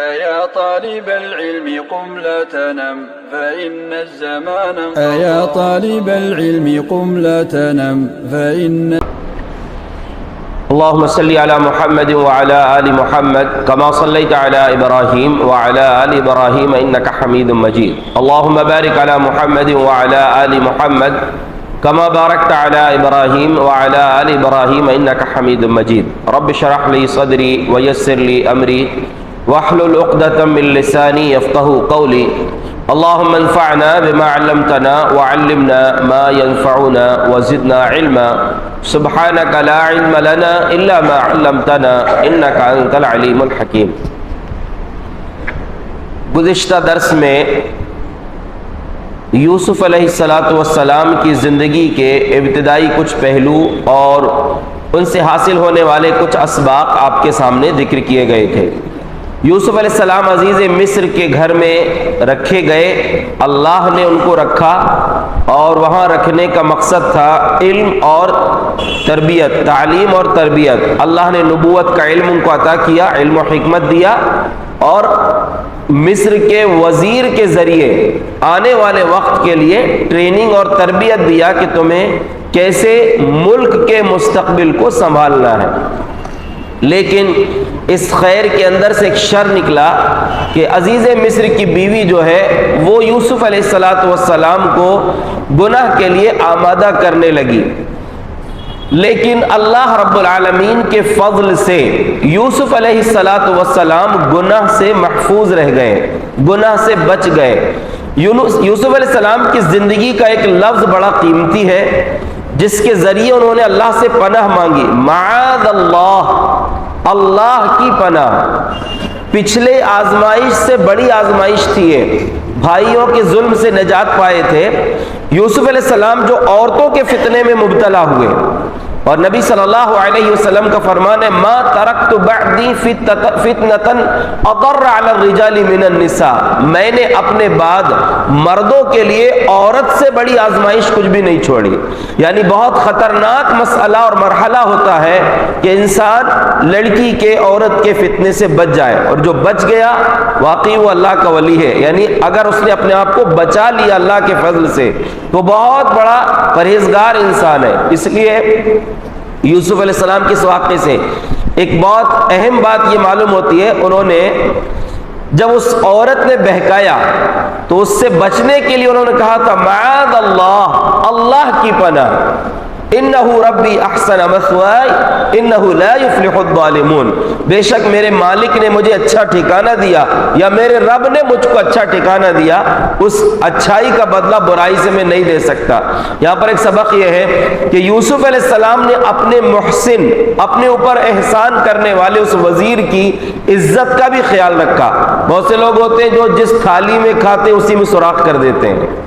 أيا طالب العلم قم لا تنم فإن الزمان أيا طالب العلم قم لا تنم فإن اللهم صل على محمد وعلى آل محمد كما صليت على إبراهيم وعلى آل إبراهيم إنك حميد مجيد اللهم بارك على محمد وعلى آل محمد كما باركت على إبراهيم وعلى آل إبراهيم إنك حميد مجيد رب اشرح لي صدري ويسر لي أمري واحلل عقدة من لساني يفقهوا قولي اللهم انفعنا بما علمتنا وعلمنا ما ينفعنا وزدنا علما سبحانك لا علم لنا إلا ما علمتنا إنك أنت العليم الحكيم۔ گزشتہ درس میں یوسف علیہ السلام کی زندگی کے ابتدائی کچھ پہلو اور ان سے حاصل ہونے والے کچھ اسباق آپ کے سامنے ذکر کیے گئے تھے۔ یوسف علیہ السلام عزیز مصر کے گھر میں رکھے گئے، اللہ نے ان کو رکھا اور وہاں رکھنے کا مقصد تھا علم اور تربیت، تعلیم اور تربیت۔ اللہ نے نبوت کا علم ان کو عطا کیا، علم و حکمت دیا، اور مصر کے وزیر کے ذریعے آنے والے وقت کے لیے ٹریننگ اور تربیت دیا کہ تمہیں کیسے ملک کے مستقبل کو سنبھالنا ہے۔ لیکن اس خیر کے اندر سے ایک شر نکلا کہ عزیز مصر کی بیوی جو ہے وہ یوسف علیہ السلام کو گناہ کے لیے آمادہ کرنے لگی، لیکن اللہ رب العالمین کے فضل سے یوسف علیہ السلام گناہ سے محفوظ رہ گئے، گناہ سے بچ گئے۔ یوسف علیہ السلام کی زندگی کا ایک لفظ بڑا قیمتی ہے جس کے ذریعے انہوں نے اللہ سے پناہ مانگی، معاذ اللہ، اللہ کی پناہ۔ پچھلے آزمائش سے بڑی آزمائش تھی یہ، بھائیوں کے ظلم سے نجات پائے تھے یوسف علیہ السلام جو عورتوں کے فتنے میں مبتلا ہوئے، اور نبی صلی اللہ علیہ وسلم کا فرمان ہے ما ترکت بعدی فتنة اضر علی الرجال من النساء، میں نے اپنے بعد مردوں کے لیے عورت سے بڑی آزمائش کچھ بھی نہیں چھوڑی۔ یعنی بہت خطرناک مسئلہ اور مرحلہ ہوتا ہے کہ انسان لڑکی کے، عورت کے فتنے سے بچ جائے، اور جو بچ گیا واقعی وہ اللہ کا ولی ہے۔ یعنی اگر اس نے اپنے آپ کو بچا لیا اللہ کے فضل سے تو بہت بڑا پرہیزگار انسان ہے۔ اس لیے یوسف علیہ السلام کے اس واقعے سے ایک بہت اہم بات یہ معلوم ہوتی ہے، انہوں نے جب اس عورت نے بہکایا تو اس سے بچنے کے لیے انہوں نے کہا تھا معاذ اللہ، اللہ کی پناہ، انہ ربی احسن مثوائی انہ لا یفلح الظالمون، بے شک میرے مالک نے مجھے اچھا ٹھکانہ دیا، یا میرے رب نے مجھ کو اچھا ٹھکانہ دیا، اس اچھائی کا بدلہ برائی سے میں نہیں دے سکتا۔ یہاں پر ایک سبق یہ ہے کہ یوسف علیہ السلام نے اپنے محسن، اپنے اوپر احسان کرنے والے اس وزیر کی عزت کا بھی خیال رکھا۔ بہت سے لوگ ہوتے ہیں جو جس تھالی میں کھاتے اسی میں سوراخ کر دیتے ہیں،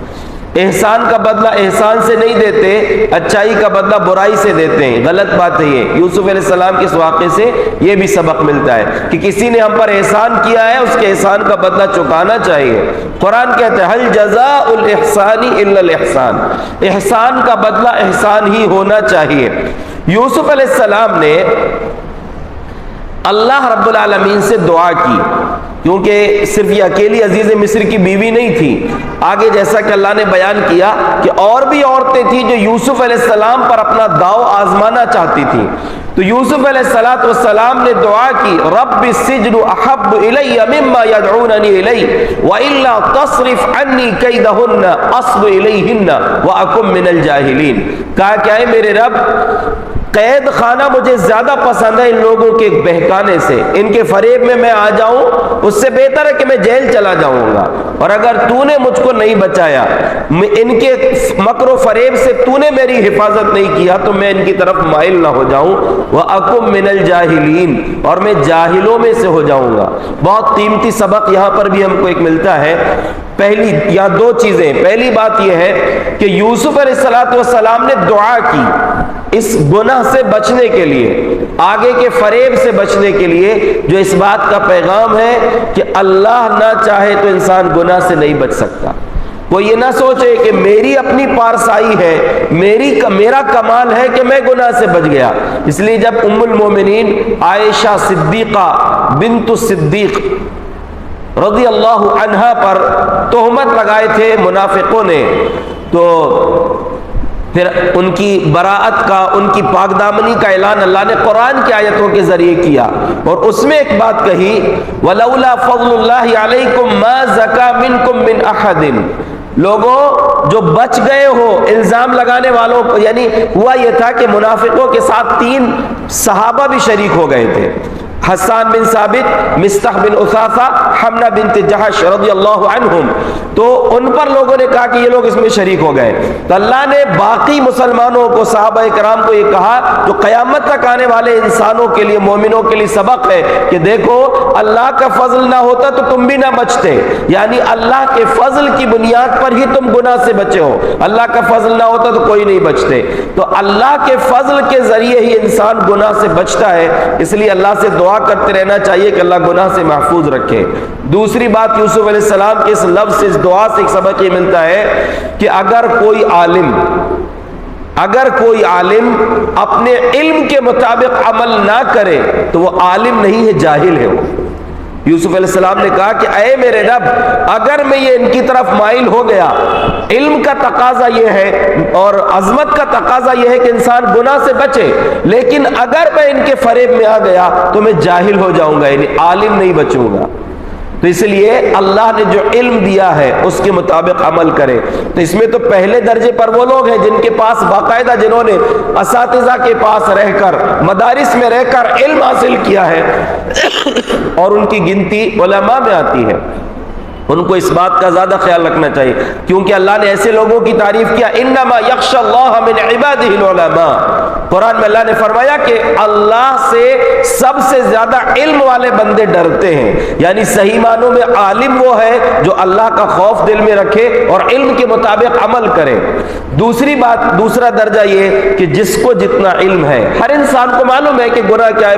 احسان کا بدلہ احسان سے نہیں دیتے، اچھائی کا بدلہ برائی سے دیتے ہیں، غلط بات ہے یہ۔ یوسف علیہ السلام کے اس واقعے سے یہ بھی سبق ملتا ہے کہ کسی نے ہم پر احسان کیا ہے اس کے احسان کا بدلہ چکانا چاہیے۔ قرآن کہتا ہے هل جزاء الاحسان الا الاحسان، احسان کا بدلہ احسان ہی ہونا چاہیے۔ یوسف علیہ السلام نے اللہ رب العالمین سے دعا کی، کیونکہ صرف یہ اکیلی عزیز مصر کی بیوی نہیں تھی، آگے جیسا کہ اللہ نے بیان کیا کہ اور بھی عورتیں تھیں جو یوسف علیہ السلام پر اپنا داؤ آزمانا چاہتی تھیں۔ تو یوسف علیہ السلام نے دعا کی رب السجن احب الی مما یدعوننی الی والا تصرف عنی کیدہن اصب الیہن واکن من الجاہلین، کہا کہ اے میرے رب قید خانہ مجھے زیادہ پسند ہے ان لوگوں کے بہکانے سے، ان کے فریب میں میں آ جاؤں اس سے بہتر ہے کہ میں جیل چلا جاؤں گا، اور اگر تو نے مجھ کو نہیں بچایا، ان کے مکر و فریب سے تو نے میری حفاظت نہیں کیا تو میں ان کی طرف مائل نہ ہو جاؤں، وَأَكُمْ مِنَ الْجَاهِلِينَ، اور میں جاہلوں میں سے ہو جاؤں گا۔ بہت قیمتی سبق یہاں پر بھی ہم کو ایک ملتا ہے۔ پہلی یا دو چیزیں، پہلی بات یہ ہے کہ یوسف علیہ السلام نے دعا کی اس گناہ سے بچنے کے لیے، آگے کے فریب سے بچنے کے لیے، جو اس بات کا پیغام ہے کہ اللہ نہ چاہے تو انسان گناہ سے نہیں بچ سکتا۔ کوئی یہ نہ سوچے کہ میری اپنی پارسائی ہے، میرا کمال ہے کہ میں گناہ سے بچ گیا۔ اس لیے جب ام المومنین عائشہ صدیقہ بنت الصدیق رضی اللہ عنہا پر تہمت لگائے تھے منافقوں نے، تو پھر ان کی براءت کا، ان کی پاک دامنی کا اعلان اللہ نے قرآن کی آیتوں کے ذریعے کیا، اور اس میں ایک بات کہی وَلَوْلَا فَضْلُ اللَّهِ عَلَيْكُمْ مَا زَكَى مِنْكُمْ مِنْ أَحَدٍ، لوگوں جو بچ گئے ہو الزام لگانے والوں کو، یعنی ہوا یہ تھا کہ منافقوں کے ساتھ 3 صحابہ بھی شریک ہو گئے تھے، حسان بن ثابت، مصطح بن اثاثہ، حمنہ بنت جہش رضی اللہ عنہم، تو ان پر لوگوں نے کہا کہ یہ لوگ اس میں شریک ہو گئے، تو اللہ نے باقی مسلمانوں کو، صحابہ کرام کو یہ کہا جو قیامت تک آنے والے انسانوں کے لیے، مومنوں کے لیے سبق ہے کہ دیکھو اللہ کا فضل نہ ہوتا تو تم بھی نہ بچتے، یعنی اللہ کے فضل کی بنیاد پر ہی تم گناہ سے بچے ہو، اللہ کا فضل نہ ہوتا تو کوئی نہیں بچتے، تو اللہ کے فضل کے ذریعے ہی انسان گناہ سے بچتا ہے، اس لیے اللہ سے دعا کرتے رہنا چاہیے کہ اللہ گناہ سے محفوظ رکھے۔ دوسری بات یوسف علیہ السلام کے اس لفظ سے، اس دعا سے ایک سبق یہ ملتا ہے کہ اگر کوئی عالم اپنے علم کے مطابق عمل نہ کرے تو وہ عالم نہیں ہے، جاہل ہے وہ۔ یوسف علیہ السلام نے کہا کہ اے میرے رب، اگر میں یہ ان کی طرف مائل ہو گیا، علم کا تقاضا یہ ہے اور عظمت کا تقاضا یہ ہے کہ انسان گناہ سے بچے، لیکن اگر میں ان کے فریب میں آ گیا تو میں جاہل ہو جاؤں گا، یعنی عالم نہیں بچوں گا، تو اس لیے اللہ نے جو علم دیا ہے اس کے مطابق عمل کرے۔ تو اس میں تو پہلے درجے پر وہ لوگ ہیں جن کے پاس باقاعدہ، جنہوں نے اساتذہ کے پاس رہ کر، مدارس میں رہ کر علم حاصل کیا ہے، اور ان کی گنتی علماء میں آتی ہے، ان کو اس بات کا زیادہ خیال رکھنا چاہیے، کیونکہ اللہ نے ایسے لوگوں کی تعریف کیا انما یخشى اللہ من عبادہ العلماء، قرآن میں اللہ نے فرمایا کہ اللہ سے سب سے زیادہ علم والے بندے ڈرتے ہیں، یعنی صحیح معنوں میں عالم وہ ہے جو اللہ کا خوف دل میں رکھے اور علم کے مطابق عمل کرے۔ دوسری بات، دوسرا درجہ یہ کہ جس کو جتنا علم ہے، ہر انسان کو معلوم ہے کہ گناہ کیا ہے،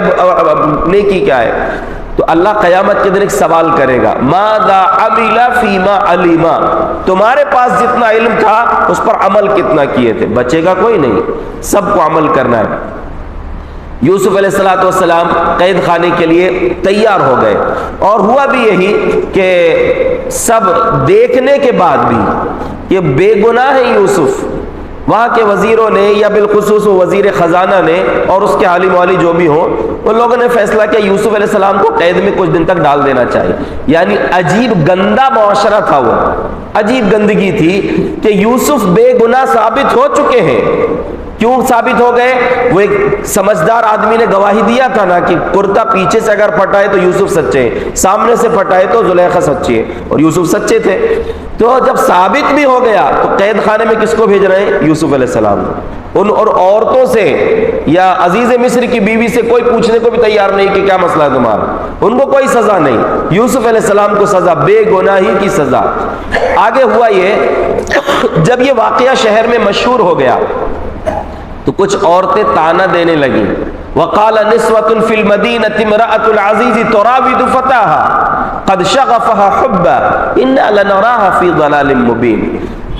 نیکی کیا ہے، تو اللہ قیامت کے دن ایک سوال کرے گا ماذا عمل فیما علم، تمہارے پاس جتنا علم تھا اس پر عمل کتنا کیے تھے، بچے گا کوئی نہیں، سب کو عمل کرنا ہے۔ یوسف علیہ السلام قید خانے کے لیے تیار ہو گئے، اور ہوا بھی یہی کہ سب دیکھنے کے بعد بھی یہ بے گناہ ہے یوسف، وہاں کے وزیروں نے یا بالخصوص وزیر خزانہ نے اور اس کے عالم والی جو بھی ہوں، ان لوگوں نے فیصلہ کیا یوسف علیہ السلام کو قید میں کچھ دن تک ڈال دینا چاہیے، یعنی عجیب گندا معاشرہ تھا، وہ عجیب گندگی تھی کہ یوسف بے گناہ ثابت ہو چکے ہیں۔ کیوں ثابت ہو گئے؟ وہ ایک سمجھدار آدمی نے گواہی دیا تھا نا کہ کرتا پیچھے سے اگر پھٹائے تو یوسف سچے ہیں، سامنے سے پھٹائے تو زلیخا سچی ہے، اور یوسف سچے تھے۔ تو جب ثابت بھی ہو گیا تو قید خانے میں کس کو بھیج رہے ہیں؟ یوسف علیہ السلام۔ ان اور عورتوں سے یا عزیز مصر کی بیوی سے کوئی پوچھنے کو بھی تیار نہیں کہ کیا مسئلہ ہے تمہارا، ان کو کوئی سزا نہیں، یوسف علیہ السلام کو سزا، بے گناہی کی سزا۔ آگے ہوا یہ، جب یہ واقعہ شہر میں مشہور ہو گیا تو کچھ عورتیں تانا دینے لگیں، وقال نسوة في المدينة امرأة العزيز تراود فتاها قد شغفها حبا إنا لنراها في ضلال مبين۔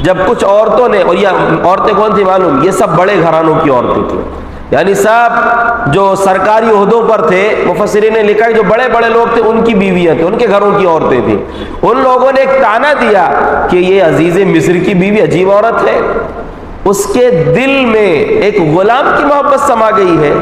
جب کچھ عورتوں نے، اور یہ عورتیں کون تھی معلوم؟ یہ سب بڑے گھرانوں کی عورتیں تھیں، یعنی سب جو سرکاری عہدوں پر تھے، مفسرین نے لکھا ہے جو بڑے بڑے لوگ تھے ان کی بیویاں تھیں، ان کے گھروں کی عورتیں تھیں، ان لوگوں نے ایک تانا دیا کہ یہ عزیز مصر کی بیوی عجیب عورت ہے، اس کے دل میں ایک غلام کی محبت سما گئی ہے۔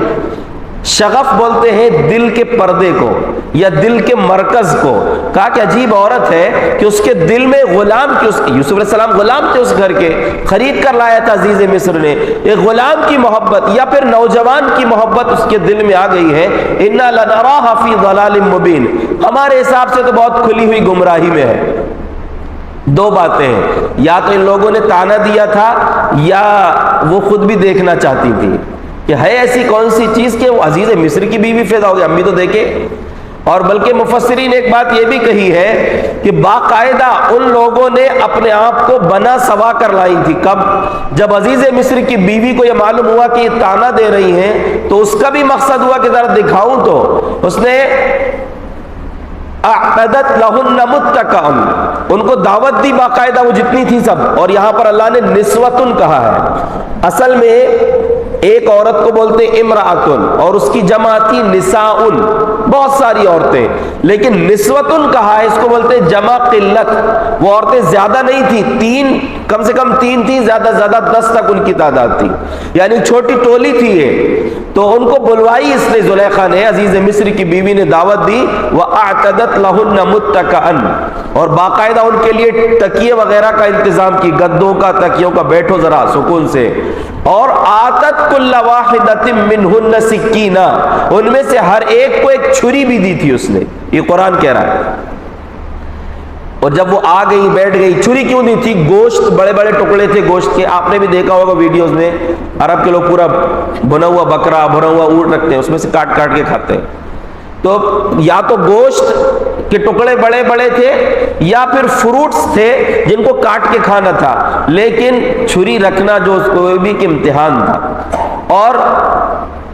شغف بولتے ہیں دل کے پردے کو یا دل کے مرکز کو، کہا کہ عجیب عورت ہے کہ اس کے دل میں غلام کی، یوسف علیہ السلام غلام تھے اس گھر کے، خرید کر لایا تھا عزیز مصر نے، ایک غلام کی محبت یا پھر نوجوان کی محبت اس کے دل میں آ گئی ہے۔ انا لنراها فی ضلال مبین، ہمارے حساب سے تو بہت کھلی ہوئی گمراہی میں ہے۔ دو باتیں ہیں، یا تو ان لوگوں نے تانا دیا تھا یا وہ خود بھی دیکھنا چاہتی تھی کہ ہے ایسی کون سی چیز کہ وہ عزیز مصر کی بیوی فیضا ہو گئی، ہم بھی تو دیکھیں۔ اور بلکہ مفسرین نے ایک بات یہ بھی کہی ہے کہ باقاعدہ ان لوگوں نے اپنے آپ کو بنا سوا کر لائی تھی، کب؟ جب عزیز مصر کی بیوی کو یہ معلوم ہوا کہ یہ تانا دے رہی ہیں تو اس کا بھی مقصد ہوا کہ ذرا دکھاؤں، تو اس نے اعتدت لہن متکئا، ان کو دعوت دی باقاعدہ، وہ جتنی تھی سب، اور یہاں پر اللہ نے نسوتن کہا ہے، اصل میں ایک عورت کو بولتے امرأتن اور اس کی جمع تھی نساؤن، بہت ساری عورتیں، لیکن نسوتن کہا ہے، اس کو بولتے ہیں جمع قلت، وہ عورتیں زیادہ نہیں تھی، کم سے کم 3 تھی، زیادہ سے زیادہ 10 تک ان کی تعداد تھی، یعنی چھوٹی ٹولی تھی یہ. تو ان کو بلوائی اس نے زلیخا نے، عزیز مصر کی بیوی نے دعوت دی. وَأَعْتَدَتْ لَهُنَّ مُتَّكَأً، اور باقاعدہ ان کے لیے تکیے وغیرہ کا انتظام کی، گدوں کا، تکیوں کا، بیٹھو ذرا سکون سے. اور آتت کل واحدۃ منہن سکینہ، ان میں سے ہر ایک کو ایک چھری بھی دی تھی اس نے، یہ قرآن کہہ رہا ہے. اور جب وہ آ گئی بیٹھ گئی، چھری کیوں دی تھی؟ گوشت، بڑے بڑے ٹکڑے تھے گوشت کے، آپ نے بھی دیکھا ہوگا ویڈیوز میں، عرب کے لوگ پورا بھنا ہوا بکرا، بھنا ہوا اونٹ رکھتے ہیں، اس میں سے کاٹ کاٹ کے کھاتے ہیں. تو یا تو گوشت کے ٹکڑے بڑے بڑے تھے یا پھر فروٹس تھے جن کو کاٹ کے کھانا تھا، لیکن چھری رکھنا جو اس کو بھی کہ امتحان تھا. اور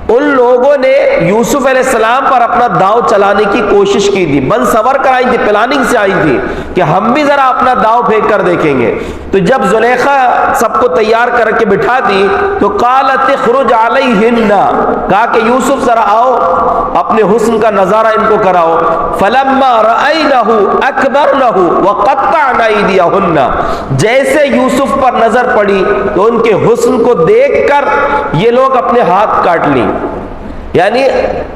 ان لوگوں نے یوسف علیہ السلام پر اپنا داؤ چلانے کی کوشش کی تھی، بن سور کر آئی تھی، پلاننگ سے آئی تھی کہ ہم بھی ذرا اپنا داؤ پھینک کر دیکھیں گے. تو جب زلیخا سب کو تیار کر کے بٹھا دی تو قالت اخرج علیہن، کہا کہ یوسف ذرا آؤ، اپنے حسن کا نظارہ ان کو کراؤ. فلما رأینہ اکبرنہ وقطعن ایدیہن، جیسے یوسف پر نظر پڑی تو ان کے حسن کو دیکھ کر یہ لوگ اپنے ہاتھ کاٹ لی. یعنی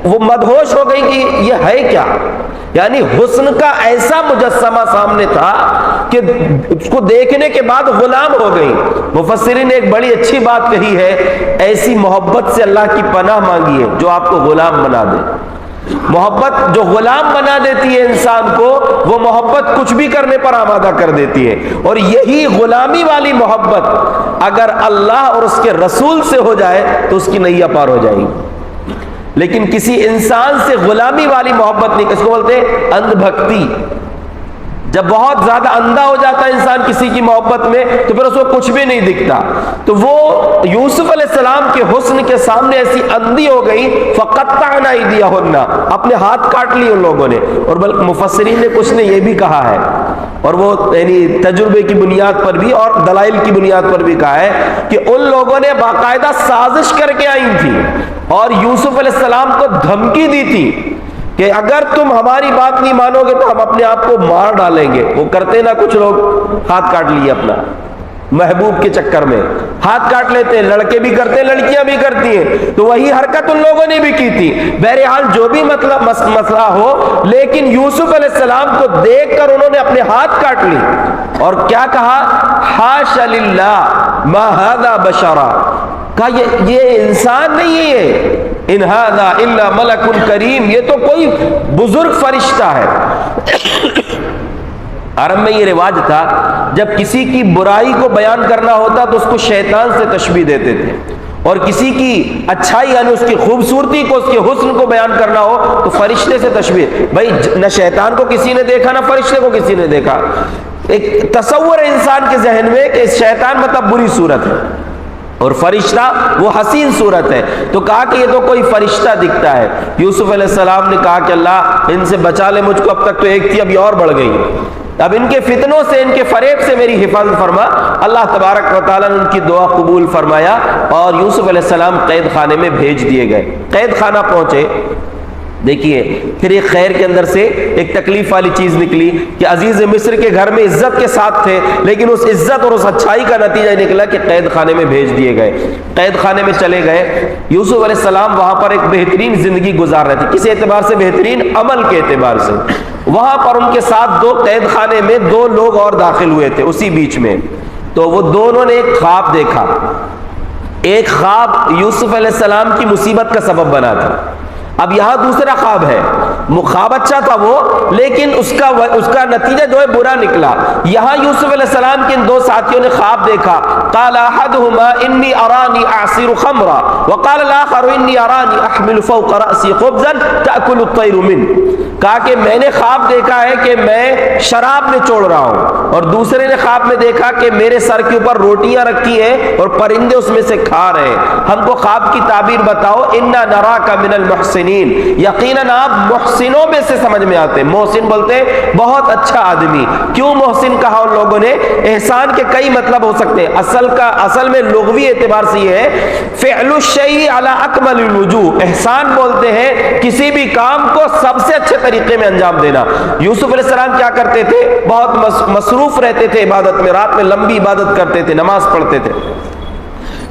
وہ مدہوش ہو گئی کہ یہ ہے کیا، یعنی حسن کا ایسا مجسمہ سامنے تھا کہ اس کو دیکھنے کے بعد غلام ہو گئی. مفسرین نے ایک بڑی اچھی بات کہی ہے، ایسی محبت سے اللہ کی پناہ مانگی ہے جو آپ کو غلام بنا دے. محبت جو غلام بنا دیتی ہے انسان کو، وہ محبت کچھ بھی کرنے پر آمادہ کر دیتی ہے. اور یہی غلامی والی محبت اگر اللہ اور اس کے رسول سے ہو جائے تو اس کی نیا پار ہو جائے گی. لیکن کسی انسان سے غلامی والی محبت نہیں، اس کو بولتے ہیں اندھ بھکتی. جب بہت زیادہ اندھا ہو جاتا ہے انسان کسی کی محبت میں تو پھر اس کو کچھ بھی نہیں دکھتا. تو وہ یوسف علیہ السلام کے حسن کے سامنے ایسی اندھی ہو گئی، فقطعن ایدیہن، اپنے ہاتھ کاٹ لیے ان لوگوں نے. اور بلکہ مفسرین نے کچھ نے یہ بھی کہا ہے، اور وہ یعنی تجربے کی بنیاد پر بھی اور دلائل کی بنیاد پر بھی کہا ہے کہ ان لوگوں نے باقاعدہ سازش کر کے آئی تھی اور یوسف علیہ السلام کو دھمکی دی تھی کہ اگر تم ہماری بات نہیں مانو گے تو ہم اپنے آپ کو مار ڈالیں گے. وہ کرتے نا کچھ لوگ، ہاتھ کاٹ لیے اپنا محبوب کے چکر میں، ہاتھ کاٹ لیتے ہیں، لڑکے بھی کرتے ہیں، لڑکیاں بھی کرتی ہیں. تو وہی حرکت ان لوگوں نے بھی کی تھی. بہرحال جو بھی مسئلہ ہو، لیکن یوسف علیہ السلام کو دیکھ کر انہوں نے اپنے ہاتھ کاٹ لی اور کیا کہا؟ حاش للہ ما ھذا بشرا، کہا یہ انسان نہیں ہے، ان ھذا الا ملک کریم، یہ تو کوئی بزرگ فرشتہ ہے. عرب میں یہ رواج تھا، جب کسی کی برائی کو بیان کرنا ہوتا تو اس کو شیطان سے تشبیہ دیتے تھے، اور کسی کی اچھائی یعنی اس کی خوبصورتی کو، اس کے حسن کو بیان کرنا ہو تو فرشتے سے تشبیہ. بھائی نہ شیطان کو کسی نے دیکھا نہ فرشتے کو کسی نے دیکھا. ایک تصور ہے انسان کے ذہن میں کہ شیطان مطلب بری صورت ہے اور فرشتہ وہ حسین صورت ہے. تو کہا کہ یہ تو کوئی فرشتہ دکھتا ہے. یوسف علیہ السلام نے کہا کہ اللہ ان سے بچا لے مجھ کو، اب تک تو ایک تھی ابھی اور بڑھ گئی، اب ان کے فتنوں سے، ان کے فریب سے میری حفاظت فرما. اللہ تبارک و تعالیٰ نے ان کی دعا قبول فرمایا اور یوسف علیہ السلام قید خانے میں بھیج دیے گئے. قید خانہ پہنچے، دیکھیے پھر ایک خیر کے اندر سے ایک تکلیف والی چیز نکلی کہ عزیز مصر کے گھر میں عزت کے ساتھ تھے، لیکن اس عزت اور اس اچھائی کا نتیجہ نکلا کہ قید خانے میں بھیج دیے گئے. قید خانے میں چلے گئے. یوسف علیہ السلام وہاں پر ایک بہترین زندگی گزار رہے تھے، کسی اعتبار سے بہترین عمل کے اعتبار سے. وہاں پر ان کے ساتھ قید خانے میں 2 لوگ اور داخل ہوئے تھے اسی بیچ میں. تو وہ دونوں نے ایک خواب دیکھا. ایک خواب یوسف علیہ السلام کی مصیبت کا سبب بنا تھا. اب یہاں دوسرا خواب ہے. خواب اچھا تھا وہ، لیکن اس کا نتیجہ جو ہے برا نکلا. یہاں یوسف علیہ السلام کے ان 2 ساتھیوں نے خواب دیکھا. قال احدهما انی ارانی اعصر خمرا وقال الاخر انی ارانی احمل فوق رأسی خبزا تأکل الطیر منه. کہا کہ میں نے خواب دیکھا ہے کہ میں شراب میں چوڑ رہا ہوں، اور دوسرے نے خواب میں دیکھا کہ میرے سر کے اوپر روٹیاں رکھی ہیں اور پرندے اس میں سے کھا رہے ہیں. ہم کو خواب کی تعبیر بتاؤ. انا نراک من المحسنین، یقیناً آپ محسنوں میں سے سمجھ میں آتے ہیں. محسن بولتے ہیں بہت اچھا آدمی. کیوں محسن کہا ان لوگوں نے؟ احسان کے کئی مطلب ہو سکتے ہیں. اصل میں لغوی اعتبار سے یہ ہے فعل الشیء علی اکمل الوجوہ. احسان بولتے ہیں کسی بھی کام کو سب سے اچھے طریقے میں انجام دینا. یوسف علیہ السلام کیا کرتے تھے؟ بہت مصروف رہتے تھے عبادت میں، رات میں لمبی عبادت کرتے تھے، نماز پڑھتے تھے.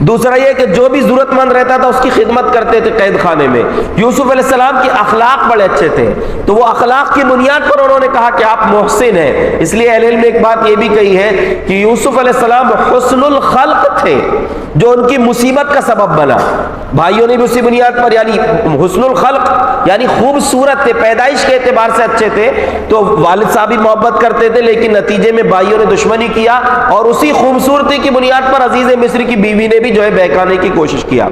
دوسرا یہ کہ جو بھی ضرورت مند رہتا تھا اس کی خدمت کرتے تھے قید خانے میں. یوسف علیہ السلام کے اخلاق بڑے اچھے تھے، تو وہ اخلاق کی بنیاد پر انہوں نے کہا کہ آپ محسن ہیں. اس لیے اہل علم نے ایک بات یہ بھی کہی ہے کہ یوسف علیہ السلام حسن الخلق تھے، جو ان کی مصیبت کا سبب بنا. بھائیوں نے بھی اسی بنیاد پر، یعنی حسن الخلق یعنی خوبصورت تھے، پیدائش کے اعتبار سے اچھے تھے، تو والد صاحب بھی محبت کرتے تھے، لیکن نتیجے میں بھائیوں نے دشمنی کیا اور اسی خوبصورتی کی بنیاد پر عزیز مصری کی بیوی نے بھی جو ہے بہکانے کی کوشش کیا.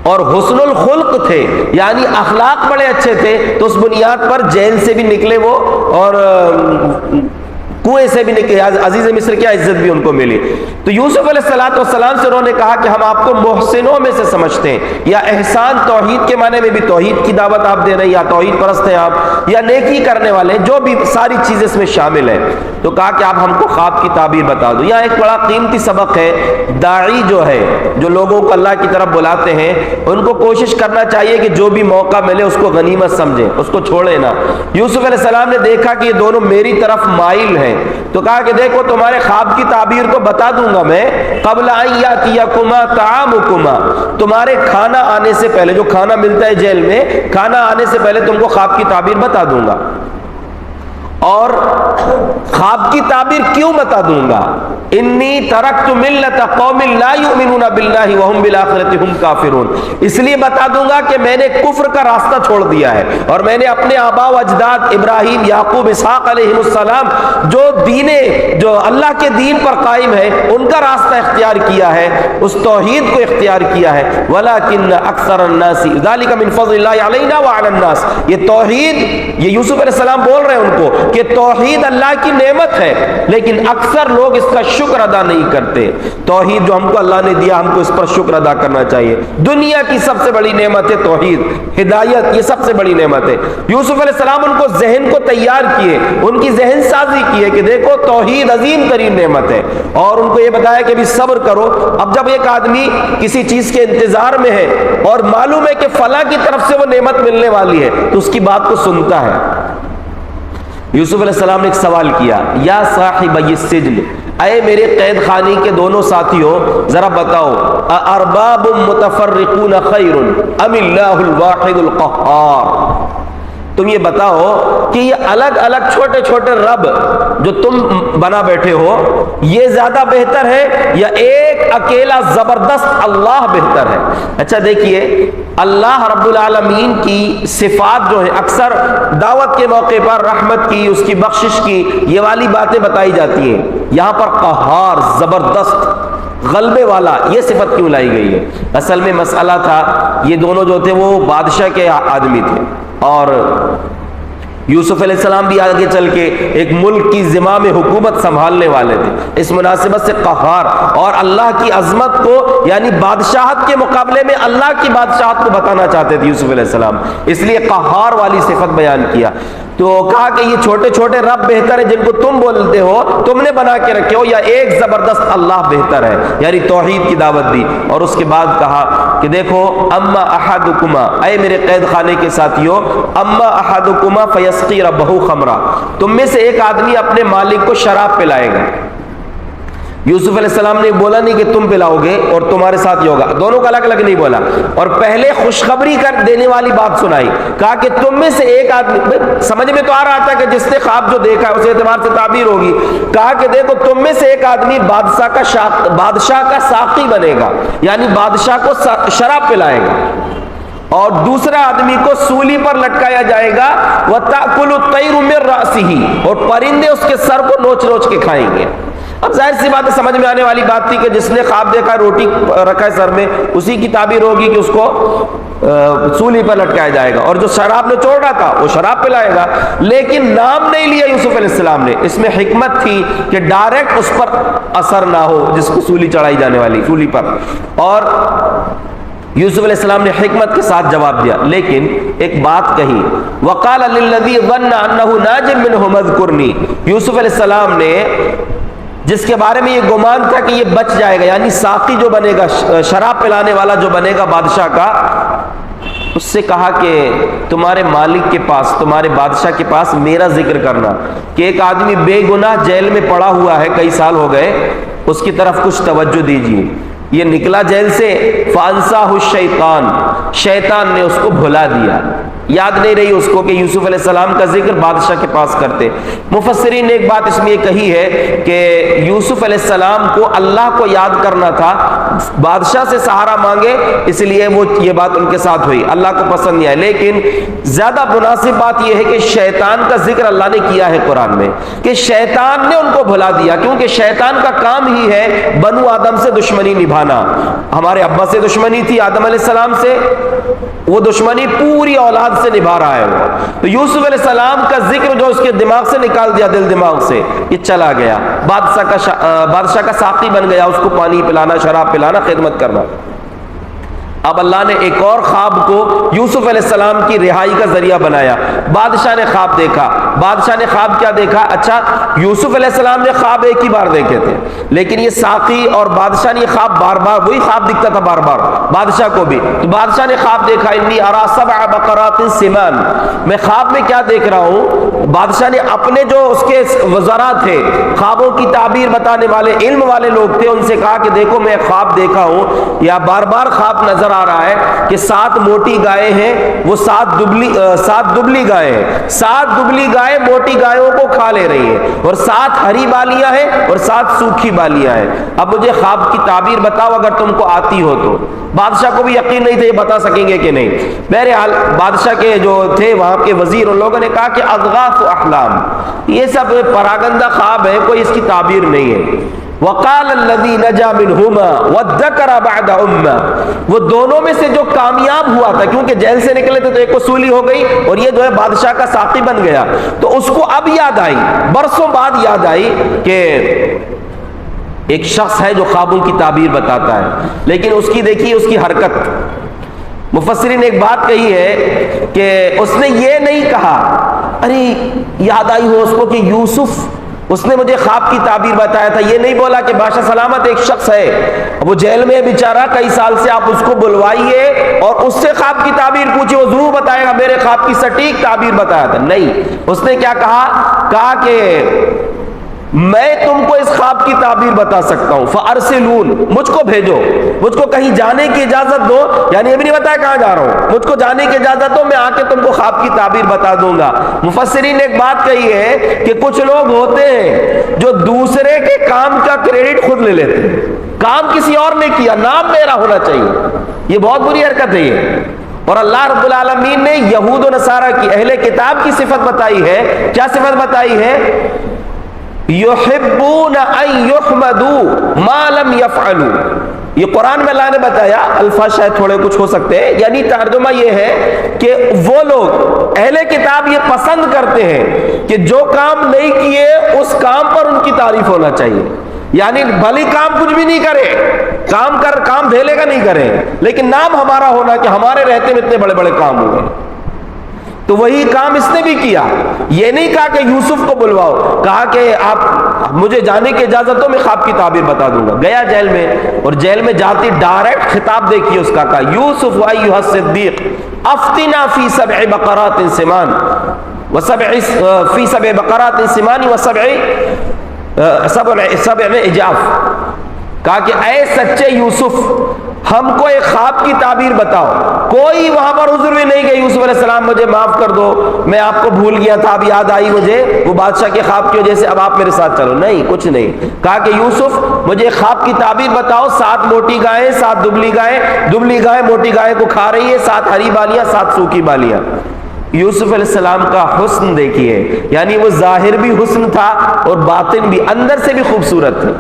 اور حسن الخلق تھے یعنی اخلاق بڑے اچھے تھے، تو اس بنیاد پر جیل سے بھی نکلے وہ اور کنویں سے بھی نکلے. عزیز مصر کی عزت بھی ان کو ملی. تو یوسف علیہ السلام سے انہوں نے کہا کہ ہم آپ کو محسنوں میں سے سمجھتے ہیں. یا احسان توحید کے معنی میں بھی توحید کی دعوت آپ دے رہے ہیں، یا توحید پرست ہیں آپ، یا نیکی کرنے والے، جو بھی ساری چیزیں اس میں شامل ہیں. تو کہا کہ آپ ہم کو خواب کی تعبیر بتا دو. یہاں ایک بڑا قیمتی سبق ہے. داعی جو ہے، جو لوگوں کو اللہ کی طرف بلاتے ہیں، ان کو کوشش کرنا چاہیے کہ جو بھی موقع ملے اس کو غنیمت سمجھیں، اس کو چھوڑے نہ. یوسف علیہ السلام نے دیکھا کہ یہ دونوں میری طرف مائل ہیں، تو کہا کہ دیکھو تمہارے خواب کی تعبیر کو بتا دوں گا میں، قبل ان یاتیکما طعامکما، تمہارے کھانا آنے سے پہلے، جو کھانا ملتا ہے جیل میں، کھانا آنے سے پہلے تم کو خواب کی تعبیر بتا دوں گا. اور خواب کی تعبیر کیوں بتا دوں گا؟ انی ترکت ملت قوم لا یؤمنون باللہ وہم بالآخرۃ ہم کافرون. اس لیے بتا دوں گا کہ میں نے کفر کا راستہ چھوڑ دیا ہے، اور میں نے اپنے آبا و اجداد ابراہیم، یعقوب، اسحاق علیہ السلام جو اللہ کے دین پر قائم ہے، ان کا راستہ اختیار کیا ہے، اس توحید کو اختیار کیا ہے. ولکن اکثر الناس ذلک من فضل اللہ علینا وعلی الناس. یہ توحید، یہ یوسف علیہ السلام بول رہے ہیں ان کو کہ توحید اللہ کی نعمت ہے، لیکن اکثر لوگ اس کا شکر ادا نہیں کرتے. توحید جو ہم کو اللہ نے دیا، ہم کو اس پر شکر ادا کرنا چاہیے. دنیا کی سب سے بڑی نعمت ہے توحید، ہدایت، یہ سب سے بڑی نعمت ہے. یوسف علیہ السلام ان کو ذہن کو تیار کیے، ان کی ذہن سازی کی ہے کہ دیکھو توحید عظیم ترین نعمت ہے، اور ان کو یہ بتایا کہ بھی صبر کرو. اب جب ایک آدمی کسی چیز کے انتظار میں ہے اور معلوم ہے کہ فلاں کی طرف سے وہ نعمت ملنے والی ہے، تو اس کی بات کو سنتا ہے. یوسف علیہ السلام نے ایک سوال کیا، یا صاحب السجن، اے میرے قید خانی کے دونوں ساتھیوں، ذرا بتاؤ، ارباب متفرقون خیر ام اللہ الواحد القہار. تم یہ بتاؤ کہ یہ الگ الگ چھوٹے چھوٹے رب جو تم بنا بیٹھے ہو، یہ زیادہ بہتر ہے یا ایک اکیلا زبردست اللہ بہتر ہے؟ اچھا دیکھیے، اللہ رب العالمین کی صفات جو ہیں اکثر دعوت کے موقع پر رحمت کی، اس کی بخشش کی، یہ والی باتیں بتائی جاتی ہیں. یہاں پر قہار، زبردست، غلبے والا، یہ صفت کیوں لائی گئی ہے؟ اصل میں مسئلہ تھا، یہ دونوں جو تھے وہ بادشاہ کے آدمی تھے، اور یوسف علیہ السلام بھی آگے چل کے ایک ملک کی زمام حکومت سنبھالنے والے تھے. اس مناسبت سے قہار اور اللہ کی عظمت کو، یعنی بادشاہت کے مقابلے میں اللہ کی بادشاہت کو بتانا چاہتے تھے یوسف علیہ السلام، اس لیے قہار والی صفت بیان کیا. تو کہا کہ یہ چھوٹے چھوٹے رب بہتر ہے جن کو تم بولتے ہو، تم نے بنا کے رکھے ہو، یا ایک زبردست اللہ بہتر ہے، یعنی توحید کی دعوت دی. اور اس کے بعد کہا کہ دیکھو، اما احدکما، اے میرے قید خانے کے ساتھیوں، اما احدکما فیسقی ربہ خمرا، تم میں سے ایک آدمی اپنے مالک کو شراب پلائے گا. یوسف علیہ السلام نے بولا نہیں کہ تم پلاؤ گے اور تمہارے ساتھ یہ ہوگا، دونوں کا الگ الگ نہیں بولا، اور پہلے خوشخبری کر دینے والی بات سنائی. کہا کہ تم میں سے ایک آدمی، سمجھ میں تو آ رہا تھا کہ جس نے خواب جو دیکھا ہے اس اعتبار سے تعبیر ہوگی. کہا کہ دیکھو تم میں سے ایک آدمی بادشاہ کا ساقی بنے گا، یعنی بادشاہ کو شراب پلائے گا، اور دوسرا آدمی کو سولی پر لٹکایا جائے گا. وَتَأْكُلُ الطَّيْرُ مِنْ رَأْسِهِ، اور پرندے اس کے سر کو نوچ نوچ کے کھائیں گے. اب ظاہر سی بات ہے، سمجھ میں آنے والی بات تھی کہ جس نے خواب دیکھا روٹی رکھا ہے سر میں، اسی کی تعبیر ہوگی کہ اس کو سولی پر لٹکایا جائے گا، اور جو شراب نے چھوڑ رہا تھا وہ شراب پلائے گا. لیکن نام نہیں لیا یوسف علیہ السلام نے. اس میں حکمت تھی کہ ڈائریکٹ اس پر اثر نہ ہو جس کو سولی چڑھائی جانے والی، سولی پر. اور یوسف علیہ السلام نے حکمت کے ساتھ جواب دیا، لیکن ایک بات کہی، وقال للذی ظن انہ ناج منہ اذکرنی، یوسف علیہ السلام نے جس کے بارے میں یہ گمان تھا کہ یہ بچ جائے گا، یعنی ساقی جو بنے گا، شراب پلانے والا جو بنے گا بادشاہ کا، اس سے کہا کہ تمہارے مالک کے پاس، تمہارے بادشاہ کے پاس میرا ذکر کرنا کہ ایک آدمی بے گناہ جیل میں پڑا ہوا ہے، کئی سال ہو گئے، اس کی طرف کچھ توجہ دیجیے۔ یہ نکلا جیل سے، فانساہ الشیطان، شیطان نے اس کو بھلا دیا، یاد نہیں رہی اس کو کہ یوسف علیہ السلام کا ذکر بادشاہ کے پاس کرتے۔ مفسرین نے ایک بات اس میں یہ کہی ہے کہ یوسف علیہ السلام کو اللہ کو یاد کرنا تھا، بادشاہ سے سہارا مانگے، اس لیے وہ یہ بات ان کے ساتھ ہوئی، اللہ کو پسند نہیں آئی۔ لیکن زیادہ مناسب بات یہ ہے کہ شیطان کا ذکر اللہ نے کیا ہے قرآن میں، کہ شیطان نے ان کو بھلا دیا، کیونکہ شیطان کا کام ہی ہے بنو آدم سے دشمنی نبھانا۔ ہمارے ابا سے دشمنی تھی آدم علیہ السلام سے، وہ دشمنی پوری اولاد سے نبھا رہا ہے وہ، تو یوسف علیہ السلام کا ذکر جو اس کے دماغ سے نکال دیا، دل دماغ سے، یہ چلا گیا، بادشاہ کا ساقی بن گیا، اس کو پانی پلانا، شراب پلانا، خدمت کرنا۔ اب اللہ نے ایک اور خواب کو یوسف علیہ السلام کی رہائی کا ذریعہ بنایا۔ بادشاہ نے خواب دیکھا، بادشاہ نے خواب کیا دیکھا؟ اچھا، یوسف علیہ السلام نے خواب ایک ہی بار دیکھے تھے، لیکن یہ ساقی اور بادشاہ نے یہ خواب بار بار، وہی خواب دکھتا تھا بار بار بادشاہ کو بھی، تو بادشاہ نے خواب دیکھا، انی ارا سبع بقرات سمان، میں خواب میں کیا دیکھ رہا ہوں؟ بادشاہ نے اپنے جو اس کے وزراء تھے، خوابوں کی تعبیر بتانے والے، علم والے لوگ تھے، ان سے کہا کہ دیکھو میں خواب دیکھا ہوں، یا بار بار خواب نظر آ رہا ہے کہ 7 موٹی گائے ہیں، وہ 7 دبلی گائے ہیں، 7 دبلی گائے موٹی گایوں کو کھا لے رہی ہیں، اور 7 ہری بالیاں ہیں اور 7 سوکھی بالیاں ہیں، اب مجھے خواب کی تعبیر بتاؤ اگر تم کو آتی ہو تو۔ بادشاہ کو بھی یقین نہیں تھا یہ بتا سکیں گے کہ نہیں۔ بہرحال بادشاہ کے جو تھے وہاں کے وزیر، ان لوگوں نے کہا کہ اضغاث احلام، یہ سب پراگندہ خواب ہے، کوئی اس کی تعبیر نہیں ہے۔ وقال الذي نجا منهما وادكر بعد امه، وہ دونوں میں سے جو کامیاب ہوا تھا، کیونکہ جیل سے نکلے تھے تو ایک وصولی ہو گئی اور یہ جو ہے بادشاہ کا ساقی بن گیا، تو اس کو اب یاد آئی، برسوں بعد یاد آئی کہ ایک شخص ہے جو خوابوں کی تعبیر بتاتا ہے، لیکن اس کی دیکھیے اس کی حرکت۔ مفسرین نے ایک بات کہی ہے کہ اس نے یہ نہیں کہا، ارے یاد آئی ہو اس کو کہ یوسف، اس نے مجھے خواب کی تعبیر بتایا تھا، یہ نہیں بولا کہ بادشاہ سلامت ایک شخص ہے، وہ جیل میں بیچارہ کئی سال سے، آپ اس کو بلوائیے اور اس سے خواب کی تعبیر پوچھے، وہ ضرور بتائے گا میرے خواب کی سٹیک تعبیر بتایا تھا۔ نہیں، اس نے کیا کہا کہ میں تم کو اس خواب کی تعبیر بتا سکتا ہوں، فارسلون، مجھ کو بھیجو، مجھ کو کہیں جانے کی اجازت دو، یعنی یہ بھی نہیں بتایا کہاں جا رہا ہوں، مجھ کو جانے کی اجازت دو، میں آ کے تم کو خواب کی تعبیر بتا دوں گا۔ مفسرین نے ایک بات کہی ہے کہ کچھ لوگ ہوتے ہیں جو دوسرے کے کام کا کریڈٹ خود لے لیتے ہیں، کام کسی اور نے کیا، نام میرا ہونا چاہیے، یہ بہت بری حرکت ہے یہ۔ اور اللہ رب العالمین نے یہود و نصارہ کی، اہل کتاب کی صفت بتائی ہے، کیا صفت بتائی ہے؟ یحبون ان یحمدوا ما لم یفعلوا، یہ قرآن میں اللہ نے بتایا، الفاظ شاید تھوڑے کچھ ہو سکتے ہیں، یعنی ترجمہ یہ ہے کہ وہ لوگ اہل کتاب یہ پسند کرتے ہیں کہ جو کام نہیں کیے اس کام پر ان کی تعریف ہونا چاہیے، یعنی بھلی کام کچھ بھی نہیں کرے، کام دھیلے کا نہیں کرے، لیکن نام ہمارا ہونا کہ ہمارے رہتے میں اتنے بڑے بڑے کام ہوئے، تو وہی کام اس نے بھی کیا۔ یہ نہیں کہا کہ یوسف کو بلواؤ، کہا کہ آپ مجھے جانے کی اجازت دو، میں خواب کی تعبیر بتا دوں گا۔ گیا جیل میں، اور جیل میں جاتی ڈائریکٹ خطاب دیکھیے اس کا، کہا یوسف ایھا الصدیق افتنا فی 7 بقرات سمان فی 7 بقرات سمان سبع عجاف، کہا کہ اے سچے یوسف، ہم کو ایک خواب کی تعبیر بتاؤ۔ کوئی وہاں پر عذر بھی نہیں کہ یوسف علیہ السلام مجھے معاف کر دو، میں آپ کو بھول گیا تھا، اب یاد آئی مجھے وہ بادشاہ کے خواب کی وجہ سے، اب آپ میرے ساتھ چلو، نہیں، کچھ نہیں۔ کہا کہ یوسف مجھے خواب کی تعبیر بتاؤ، 7 موٹی گائیں، 7 دبلی گائیں موٹی گائے کو کھا رہی ہے، 7 ہری بالیاں، 7 سوکھی بالیاں۔ یوسف علیہ السلام کا حسن دیکھیے، یعنی وہ ظاہر بھی حسن تھا اور باطن بھی، اندر سے بھی خوبصورت تھی،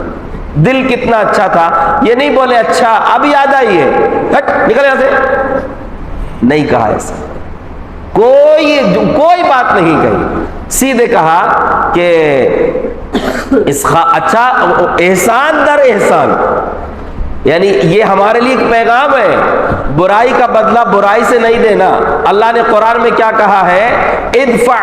دل کتنا اچھا تھا۔ یہ نہیں بولے اچھا اب یاد آئی ہے، ہٹ نکل یہاں سے، نہیں کہا ایسا، کوئی بات نہیں کہی، سیدھے کہا کہ اچھا احسان در احسان، یعنی یہ ہمارے لیے ایک پیغام ہے، برائی کا بدلہ برائی سے نہیں دینا۔ اللہ نے قرآن میں کیا کہا ہے؟ ادفع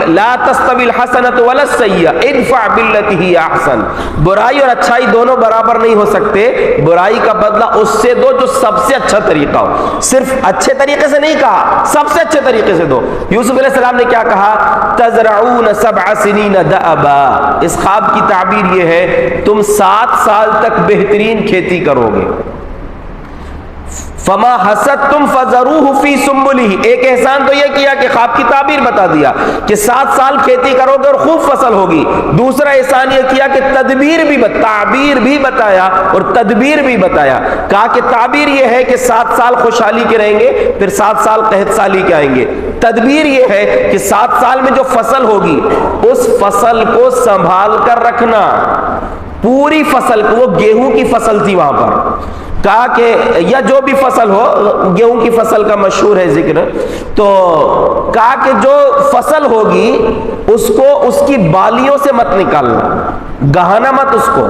لا تستوی الحسنۃ ولا السیئۃ ادفع باللتی ہی احسن۔ برائی اور اچھائی دونوں برابر نہیں ہو سکتے، برائی کا بدلہ اس سے دو جو سب سے اچھا طریقہ ہو۔ صرف اچھے طریقے سے نہیں کہا، سب سے اچھے طریقے سے دو۔ یوسف علیہ السلام نے کیا کہا؟ تزرعون 7 سنین دأبا، اس خواب کی تعبیر یہ ہے تم 7 سال تک بہترین کھیتی کرو گے۔ فما حسدتم فذروہ فی سنبلہ، ایک احسان تو یہ کیا کہ خواب کی تعبیر بتا دیا کہ 7 سال کھیتی کرو گے اور خوب فصل ہوگی۔ دوسرا احسان یہ کیا کہ تعبیر بھی بتایا اور تدبیر بھی بتایا۔ کہا کہ تعبیر یہ ہے کہ 7 سال خوشحالی کے رہیں گے، پھر 7 سال قحط سالی کے آئیں گے۔ تدبیر یہ ہے کہ 7 سال میں جو فصل ہوگی اس فصل کو سنبھال کر رکھنا، پوری فصل کو۔ وہ گیہوں کی فصل تھی وہاں پر، کہا کہ یا جو بھی فصل ہو، گیہوں کی فصل کا مشہور ہے ذکر، تو کہا کہ جو فصل ہوگی اس کو اس کی بالیوں سے مت نکالنا، گہانا مت اس کو،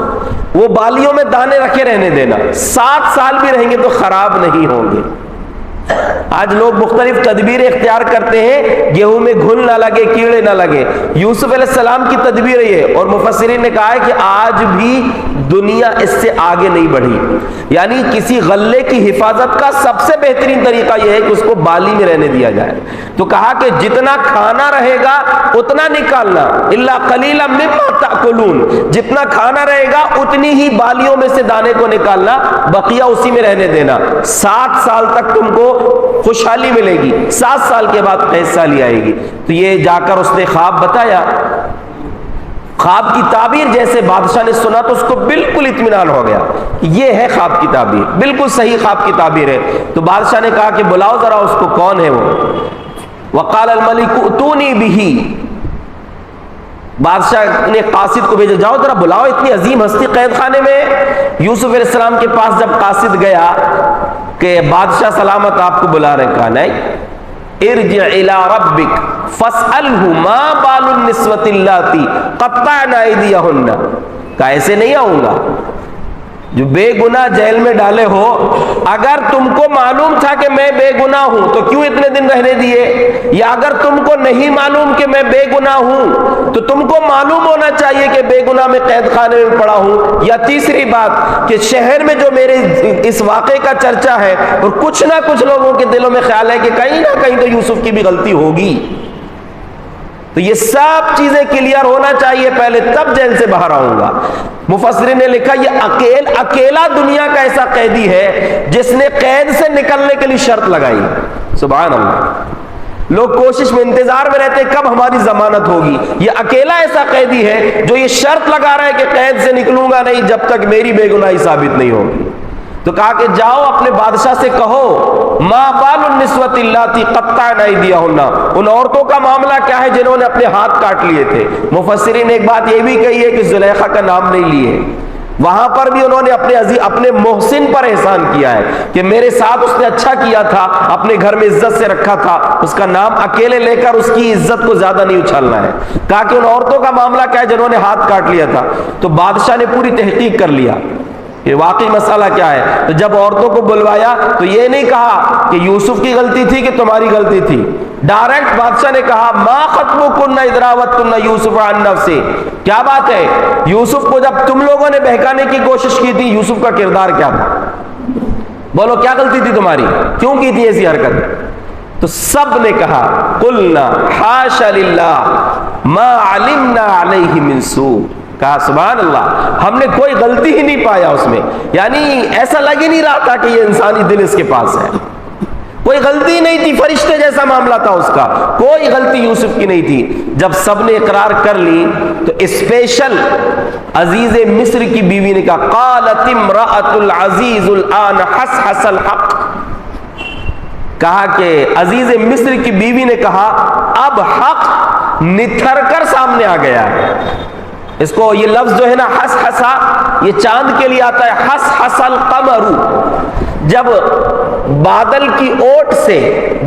وہ بالیوں میں دانے رکھے رہنے دینا۔ 7 سال بھی رہیں گے تو خراب نہیں ہوں گے۔ آج لوگ مختلف تدبیریں اختیار کرتے ہیں، گیہوں میں گھن نہ لگے، کیڑے نہ لگے۔ یوسف علیہ السلام کی تدبیر یہ، اور مفسرین نے کہا ہے کہ آج بھی دنیا اس سے آگے نہیں بڑھی۔ یعنی کسی غلے کی حفاظت کا سب سے بہترین طریقہ یہ ہے کہ اس کو بالی میں رہنے دیا جائے۔ تو کہا کہ جتنا کھانا رہے گا اتنا نکالنا، الا قلیلا مما تاکلون، جتنا کھانا رہے گا اتنی ہی بالیوں میں سے دانے کو نکالنا، بقیہ اسی میں رہنے دینا۔ 7 سال تک تم کو خوشحالی ملے گی، 7 سال کے بعد قحط سالی آئے گی۔ تو یہ جا کر اس نے خواب بتایا، خواب کی تعبیر جیسے بادشاہ نے سنا تو اس کو بالکل اطمینان ہو گیا، یہ ہے خواب کی تعبیر، بالکل صحیح خواب کی تعبیر ہے۔ تو بادشاہ نے کہا کہ بلاؤ ذرا اس کو، کون ہے وہ؟ وقال الملک ائتونی بہ، بادشاہ نے قاصد کو بھیجا، جاؤ ذرا بلاؤ، اتنی عظیم ہستی قید خانے میں۔ یوسف علیہ السلام کے پاس جب قاصد گیا کہ بادشاہ سلامت آپ کو بلا رہے، کہا نہیں، ارجع الی ربک فاسألہ ما بال النسوۃ اللاتی قطعن ایدیہن، کہا ایسے نہیں آؤں گا، جو بے گناہ جیل میں ڈالے ہو، اگر تم کو معلوم تھا کہ میں بے گناہ ہوں تو کیوں اتنے دن رہنے دیے؟ یا اگر تم کو نہیں معلوم کہ میں بے گناہ ہوں تو تم کو معلوم ہونا چاہیے کہ بے گناہ میں قید خانے میں پڑا ہوں۔ یا تیسری بات کہ شہر میں جو میرے اس واقعے کا چرچا ہے اور کچھ نہ کچھ لوگوں کے دلوں میں خیال ہے کہ کہیں نہ کہیں تو یوسف کی بھی غلطی ہوگی، تو یہ سب چیزیں کلیئر ہونا چاہیے پہلے، تب جیل سے باہر آؤں گا۔ مفسرین نے لکھا یہ اکیلا دنیا کا ایسا قیدی ہے جس نے قید سے نکلنے کے لیے شرط لگائی۔ سبحان اللہ، لوگ کوشش میں انتظار میں رہتے کب ہماری ضمانت ہوگی، یہ اکیلا ایسا قیدی ہے جو یہ شرط لگا رہا ہے کہ قید سے نکلوں گا نہیں جب تک میری بے گناہی ثابت نہیں ہوگی۔ تو کہا کہ جاؤ اپنے بادشاہ سے کہو ما بال النسوۃ اللاتی قطعن ایدیہن، ان عورتوں کا معاملہ کیا ہے جنہوں نے اپنے ہاتھ کاٹ لیے تھے۔ مفسرین نے ایک بات یہ بھی کہی ہے کہ زلیخا کا نام نہیں لیے، وہاں پر بھی انہوں نے اپنے محسن پر احسان کیا ہے کہ میرے ساتھ اس نے اچھا کیا تھا، اپنے گھر میں عزت سے رکھا تھا، اس کا نام اکیلے لے کر اس کی عزت کو زیادہ نہیں اچھالنا ہے۔ کہا کہ ان عورتوں کا معاملہ کیا ہے جنہوں نے ہاتھ کاٹ لیا تھا۔ تو بادشاہ نے پوری تحقیق کر لیا یہ واقعی مسئلہ کیا ہے۔ تو جب عورتوں کو بلوایا تو یہ نہیں کہا کہ یوسف کی غلطی تھی کہ تمہاری غلطی تھی، ڈائریکٹ بادشاہ نے کہا ما خطبکن اذ راوتن یوسف عن نفسہ، کیا بات ہے یوسف کو جب تم لوگوں نے بہکانے کی کوشش کی تھی یوسف کا کردار کیا تھا؟ بولو کیا غلطی تھی تمہاری، کیوں کی تھی ایسی حرکت؟ تو سب نے کہا قلنا حاش للہ ما علمنا علیہ من سوء، کہا سبحان اللہ ہم نے کوئی غلطی ہی نہیں پایا اس میں، یعنی ایسا لگ ہی نہیں رہا تھا کہ یہ انسانی دل اس کے پاس ہے، کوئی غلطی نہیں تھی، فرشتے جیسا معاملہ تھا اس کا، کوئی غلطی یوسف کی نہیں تھی۔ جب سب نے اقرار کر لی تو اسپیشل عزیز مصر کی بیوی نے کہا قالت امرأۃ العزیز الآن حسحس الحق، کہا کہ عزیز مصر کی بیوی نے کہا اب حق نتھر کر سامنے آ گیا ہے، اس کو یہ لفظ جو ہے نا حس حسا، یہ چاند کے لیے آتا ہے. حس حس القمر، جب بادل کی اوٹ سے،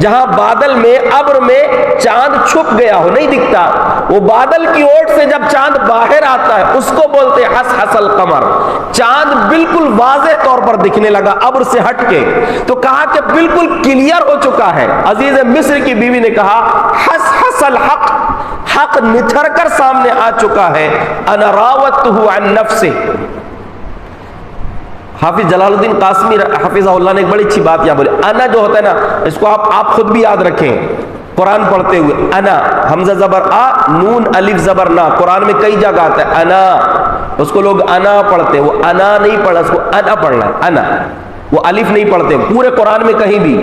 جہاں بادل میں ابر میں چاند چھپ گیا ہو نہیں دکھتا، وہ بادل کی اوٹ سے جب چاند باہر آتا ہے اس کو بولتے ہیں حس حس القمر. چاند بالکل واضح طور پر دکھنے لگا ابر سے ہٹ کے، تو کہا کہ بالکل کلیئر ہو چکا ہے. عزیز مصر کی بیوی نے کہا حس حس الحق، حق نتھر کر سامنے آ چکا ہے. انا راودتہ عن نفسہ. حافظ جلال الدین قاسمی حفظہ اللہ نے ایک بڑی اچھی بات یہاں بولی. انا جو ہوتا ہے نا، اس کو آپ خود بھی یاد رکھیں قرآن پڑھتے ہوئے. انا حمزہ زبر آ، نون الف زبر نا. قرآن میں کئی جگہ آتا ہے انا، اس کو لوگ انا پڑھتے، وہ انا نہیں پڑھنا، اس کو انا پڑھنا ہے. انا، وہ الف نہیں پڑھتے پورے قرآن میں کہیں بھی.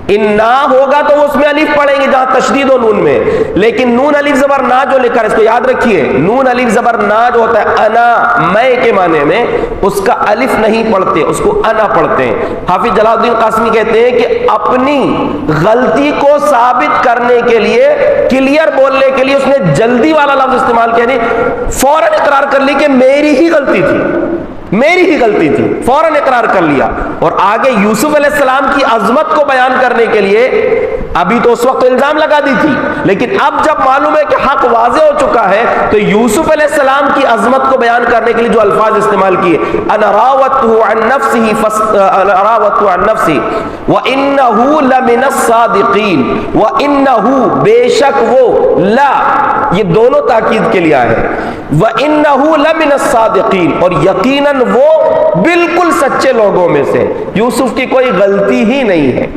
انا ہوگا تو اس میں الف پڑھیں گے جہاں تشدید ہو نون میں، لیکن نون الف زبر نا جو لکھا ہے اس کو یاد رکھیے. نون الف زبر نا جو ہوتا ہے انا، میں کے معنی میں، اس کا الف نہیں پڑھتے، اس کو انا پڑھتے ہیں. حافظ جلال الدین قاسمی کہتے ہیں کہ اپنی غلطی کو ثابت کرنے کے لیے، کلیئر بولنے کے لیے اس نے جلدی والا لفظ استعمال کیا، نہیں فوراً اقرار کر لی کہ میری ہی غلطی تھی، میری ہی غلطی تھی، فوراً اقرار کر لیا. اور آگے یوسف علیہ السلام کی عظمت کو بیان کرنے کے لیے، ابھی تو اس وقت الزام لگا دی تھی، لیکن اب جب معلوم ہے کہ حق واضح ہو چکا ہے، تو یوسف علیہ السلام کی عظمت کو بیان کرنے کے لیے جو الفاظ استعمال کیے، انا راودتہ عن نفسہ وانہ لمن الصادقین، وانہ بے شک وہ، لا یہ دونوں تاکید کے لیے آئے، وانہ لمن الصادقین اور یقیناً وہ بالکل سچے لوگوں میں سے، یوسف کی کوئی غلطی ہی نہیں ہے.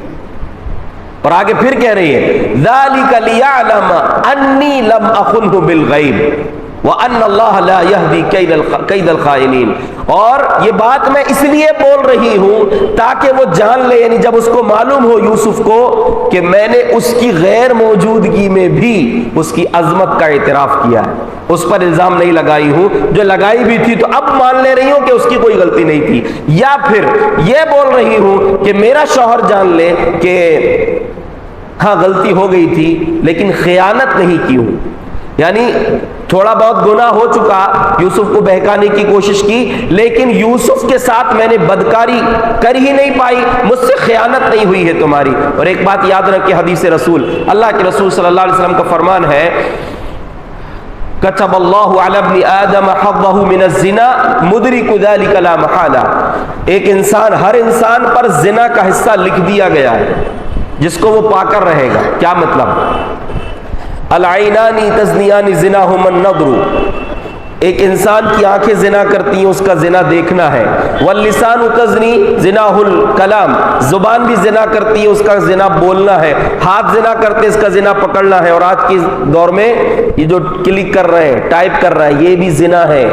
اور آگے پھر کہہ رہی ہے ذالک لیعلم انی لم اخنہ بالغیب وان اللہ لا یہدی کید الخائنین. اور یہ بات میں اس لیے بول رہی ہوں تاکہ وہ جان لے، یعنی جب اس کو معلوم ہو یوسف کو کہ میں نے اس کی غیر موجودگی میں بھی اس کی عظمت کا اعتراف کیا ہے، اس پر الزام نہیں لگائی ہوں، جو لگائی بھی تھی تو اب مان لے رہی ہوں کہ اس کی کوئی غلطی نہیں تھی. یا پھر یہ بول رہی ہوں کہ میرا شوہر جان لے کہ ہاں غلطی ہو گئی تھی لیکن خیانت نہیں کی ہوں، یعنی تھوڑا بہت گناہ ہو چکا، یوسف کو بہکانے کی کوشش کی، لیکن یوسف کے ساتھ میں نے بدکاری کر ہی نہیں پائی، مجھ سے خیانت نہیں ہوئی ہے تمہاری. اور ایک بات یاد رکھیں، حدیث رسول، اللہ کے رسول صلی اللہ علیہ وسلم کا فرمان ہے، کتب اللہ علی ابن آدم حظہ من الزنا مدرک ذلک لا محالہ. ایک انسان، ہر انسان پر زنا کا حصہ لکھ دیا گیا ہے جس کو وہ پا کر رہے گا. کیا مطلب؟ العینانی تزنیان زناہما النظر، ایک انسان کی آنکھیں زنا کرتی ہیں، اس کا زنا دیکھنا ہے. واللسان تزنی زناہ الکلام، زبان بھی زنا کرتی ہے، اس کا زنا بولنا ہے. ہاتھ زنا کرتے اس کا زنا پکڑنا ہے. اور آج کے دور میں یہ جو کلک کر رہے ہیں، ٹائپ کر رہے ہیں، یہ بھی زنا ہے،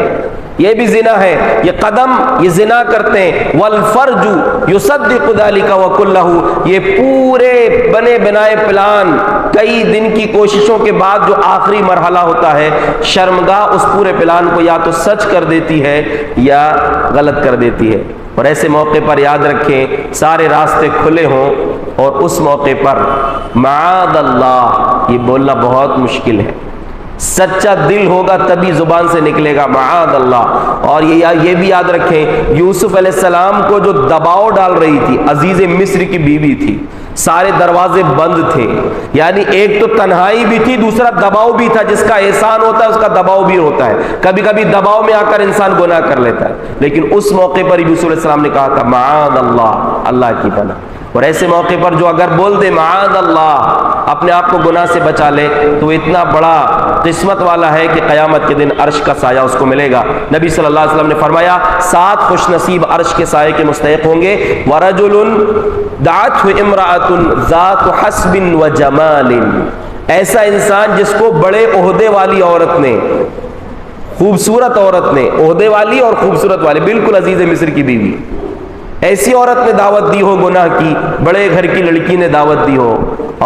یہ بھی زنا ہے. یہ قدم یہ زنا کرتے ہیں. والفرج یصدق ذلک وکلہ، یہ پورے بنے بنائے پلان، کئی دن کی کوششوں کے بعد جو آخری مرحلہ ہوتا ہے، شرمگاہ اس پورے پلان کو یا تو سچ کر دیتی ہے یا غلط کر دیتی ہے. اور ایسے موقع پر یاد رکھیں سارے راستے کھلے ہوں اور اس موقع پر معاذ اللہ یہ بولنا بہت مشکل ہے. سچا دل ہوگا تبھی زبان سے نکلے گا معاذ اللہ. اور یہ بھی یاد رکھیں یوسف علیہ السلام کو جو دباؤ ڈال رہی تھی، عزیز مصر کی بیوی تھی، سارے دروازے بند تھے، یعنی ایک تو تنہائی بھی تھی، دوسرا دباؤ بھی تھا. جس کا احسان ہوتا ہے اس کا دباؤ بھی ہوتا ہے، کبھی کبھی دباؤ میں آ کر انسان گناہ کر لیتا ہے. لیکن اس موقع پر یوسف علیہ السلام نے کہا تھا معاذ اللہ، اللہ کی پناہ. اور ایسے موقع پر جو اگر بول دے معاذ اللہ، اپنے آپ کو گناہ سے بچا لے، تو اتنا بڑا قسمت والا ہے کہ قیامت کے دن عرش کا سایہ اس کو ملے گا. نبی صلی اللہ علیہ وسلم نے فرمایا 7 خوش نصیب عرش کے سائے کے مستحق ہوں گے. وَرَجُلٌ دَعَتْهُ امْرَأَةٌ ذَاتُ حَسْبٍ وَجَمَالٍ، ایسا انسان جس کو بڑے عہدے والی عورت نے، خوبصورت عورت نے، عہدے والی اور خوبصورت والی، بالکل عزیز مصر کی بیوی، ایسی عورت نے دعوت دی ہو گناہ کی، بڑے گھر کی لڑکی نے دعوت دی ہو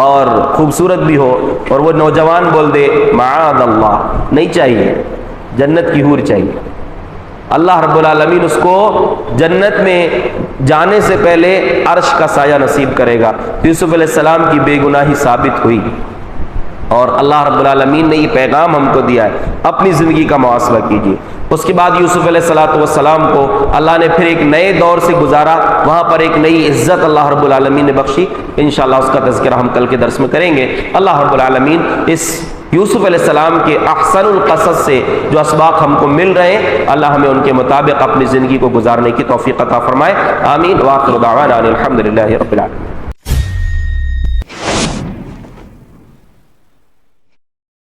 اور خوبصورت بھی ہو، اور وہ نوجوان بول دے معاذ اللہ، نہیں چاہیے، جنت کی حور چاہیے. اللہ رب العالمین اس کو جنت میں جانے سے پہلے عرش کا سایہ نصیب کرے گا. یوسف علیہ السلام کی بے گناہی ثابت ہوئی. اور اللہ رب العالمین نے یہ پیغام ہم کو دیا ہے، اپنی زندگی کا محاسبہ کیجیے۔ اس کے بعد یوسف علیہ السلام کو اللہ نے پھر ایک نئے دور سے گزارا، وہاں پر ایک نئی عزت اللہ رب العالمین نے بخشی، انشاءاللہ اس کا تذکرہ ہم کل کے درس میں کریں گے۔ اللہ رب العالمین اس یوسف علیہ السلام کے احسن القصص سے جو اسباق ہم کو مل رہے ہیں، اللہ ہمیں ان کے مطابق اپنی زندگی کو گزارنے کی توفیق عطا فرمائے، آمین۔ وآخر دعوانا الحمدللہ رب العالمین۔